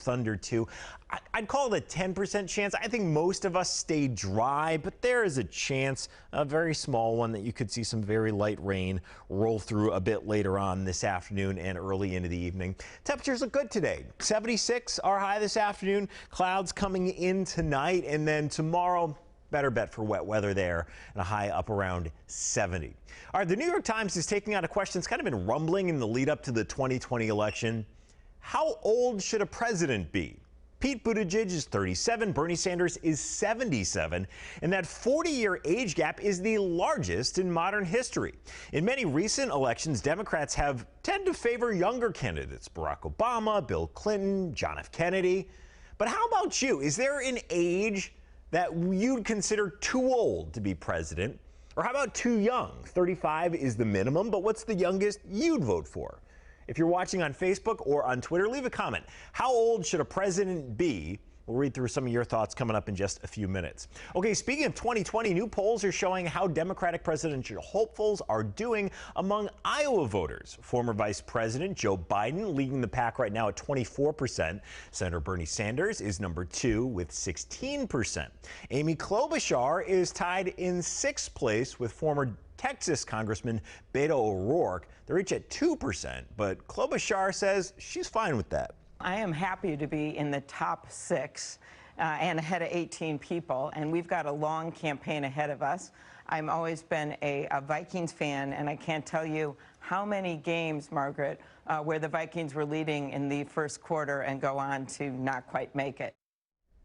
thunder too. I'd call it a 10% chance. I think most of us stay dry, but there is a chance, a very small one, that you could see some very light rain roll through a bit later on this afternoon and early into the evening. Temperatures look good today. 76 our high this afternoon. Clouds coming in tonight, and then tomorrow, better bet for wet weather there, and a high up around 70. All right, the New York Times is taking on a question that's kind of been rumbling in the lead up to the 2020 election. How old should a president be? Pete Buttigieg is 37, Bernie Sanders is 77, and that 40-year age gap is the largest in modern history. In many recent elections, Democrats have tended to favor younger candidates, Barack Obama, Bill Clinton, John F. Kennedy. But how about you? Is there an age that you'd consider too old to be president? Or how about too young? 35 is the minimum, but what's the youngest you'd vote for? If you're watching on Facebook or on Twitter, leave a comment. How old should a president be? We'll read through some of your thoughts coming up in just a few minutes. Okay, speaking of 2020, new polls are showing how Democratic presidential hopefuls are doing among Iowa voters. Former Vice President Joe Biden leading the pack right now at 24%. Senator Bernie Sanders is number 2 with 16%. Amy Klobuchar is tied in 6th place with former Texas Congressman Beto O'Rourke. They're each at 2%, but Klobuchar says she's fine with that. I am happy to be in the top 6 and ahead of 18 people, and we've got a long campaign ahead of us. I've always been a Vikings fan, and I can't tell you how many games, Margaret, where the Vikings were leading in the first quarter and go on to not quite make it.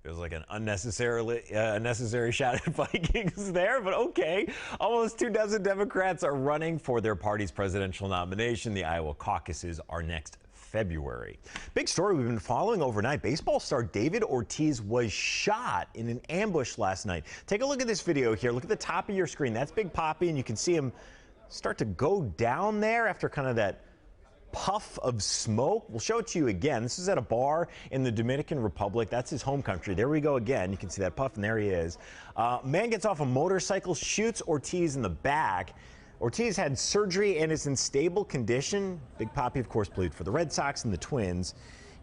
It was like an unnecessary shot at Vikings there, but okay. Almost 24 Democrats are running for their party's presidential nomination. The Iowa caucuses are next February. Big story we've been following overnight. Baseball star David Ortiz was shot in an ambush last night. Take a look at this video here. Look at the top of your screen. That's Big Papi, and you can see him start to go down there after kind of that puff of smoke. We'll show it to you again. This is at a bar in the Dominican Republic. That's his home country. There we go again. You can see that puff, and there he is. Man gets off a motorcycle, shoots Ortiz in the back. Ortiz had surgery and is in stable condition. Big Papi, of course, played for the Red Sox and the Twins.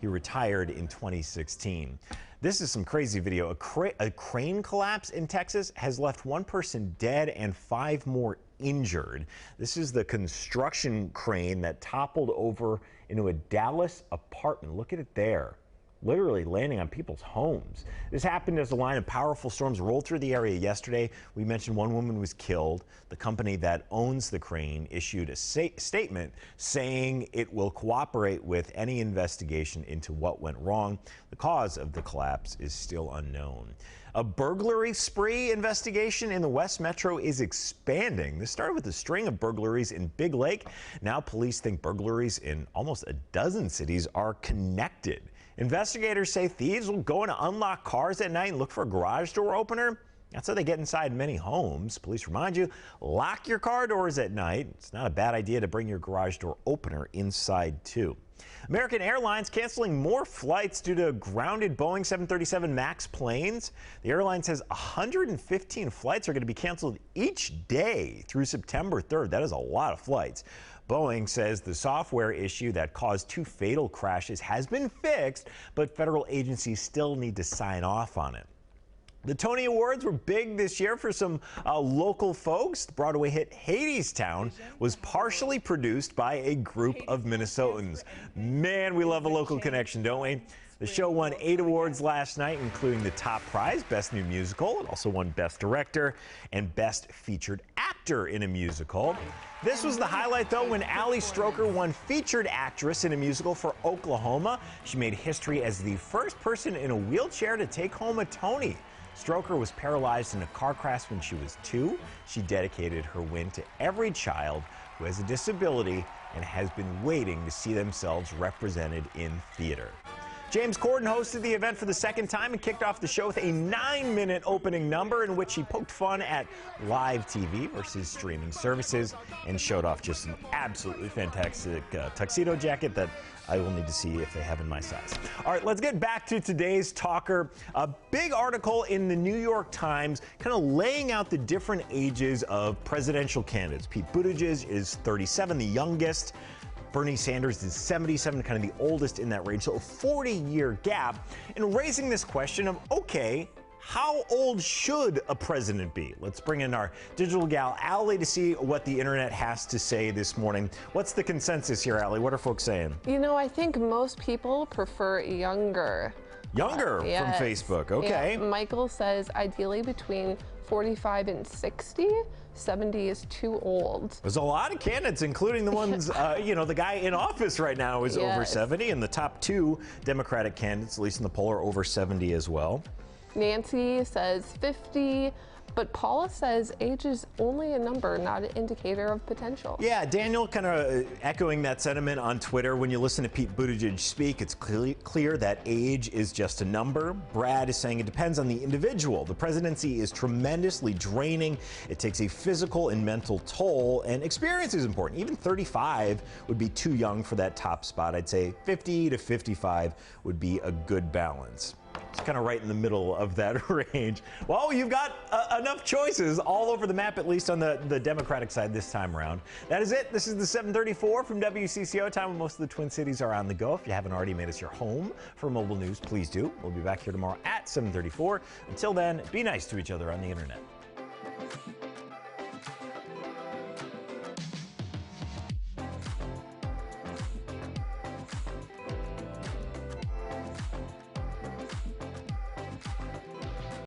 He retired in 2016. This is some crazy video. A crane collapse in Texas has left 1 person dead and 5 more injured. This is the construction crane that toppled over into a Dallas apartment. Look at it there. Literally landing on people's homes. This happened as a line of powerful storms rolled through the area yesterday. We mentioned 1 woman was killed. The company that owns the crane issued a statement saying it will cooperate with any investigation into what went wrong. The cause of the collapse is still unknown. A burglary spree investigation in the West Metro is expanding. This started with a string of burglaries in Big Lake. Now police think burglaries in almost a dozen cities are connected. Investigators say thieves will go in to unlock cars at night and look for a garage door opener. That's how they get inside many homes. Police remind you, lock your car doors at night. It's not a bad idea to bring your garage door opener inside too. American Airlines canceling more flights due to grounded Boeing 737 MAX planes. The airline says 115 flights are going to be canceled each day through September 3rd. That is a lot of flights. Boeing says the software issue that caused 2 fatal crashes has been fixed, but federal agencies still need to sign off on it. The Tony Awards were big this year for some local folks. The Broadway hit Hadestown was partially produced by a group of Minnesotans. Man, we love a local connection, don't we? The show won 8 awards last night, including the top prize, Best New Musical. It also won Best Director and Best Featured Actor in a Musical. This was the highlight, though, when Ali Stroker won Featured Actress in a Musical for Oklahoma. She made history as the first person in a wheelchair to take home a Tony. Stroker was paralyzed in a car crash when she was 2. She dedicated her win to every child who has a disability and has been waiting to see themselves represented in theater. James Corden hosted the event for the 2nd time and kicked off the show with a 9-minute opening number in which he poked fun at live TV versus streaming services and showed off just an absolutely fantastic tuxedo jacket that I will need to see if they have in my size. All right, let's get back to today's talker. A big article in the New York Times kind of laying out the different ages of presidential candidates. Pete Buttigieg is 37, the youngest. Bernie Sanders is 77, kind of the oldest in that range, so a 40-year gap. And raising this question of, okay, how old should a president be? Let's bring in our digital gal, Allie, to see what the internet has to say this morning. What's the consensus here, Allie? What are folks saying? You know, I think most people prefer younger. Younger Yes. from Facebook, okay. Yeah. Michael says ideally between 45 and 60. 70 is too old. There's a lot of candidates, including the ones, the guy in office right now is over Yes. 70, and the top two Democratic candidates, at least in the poll, are over 70 as well. Nancy says 50, but Paula says age is only a number, not an indicator of potential. Yeah, Daniel kind of echoing that sentiment on Twitter. When you listen to Pete Buttigieg speak, it's clear that age is just a number. Brad is saying it depends on the individual. The presidency is tremendously draining. It takes a physical and mental toll, and experience is important. Even 35 would be too young for that top spot. I'd say 50 to 55 would be a good balance. It's kind of right in the middle of that range. Well, you've got enough choices all over the map, at least on the Democratic side this time around. That is it. This is the 7:34 from WCCO, time when most of the Twin Cities are on the go. If you haven't already made us your home for mobile news, please do. We'll be back here tomorrow at 7:34. Until then, be nice to each other on the internet.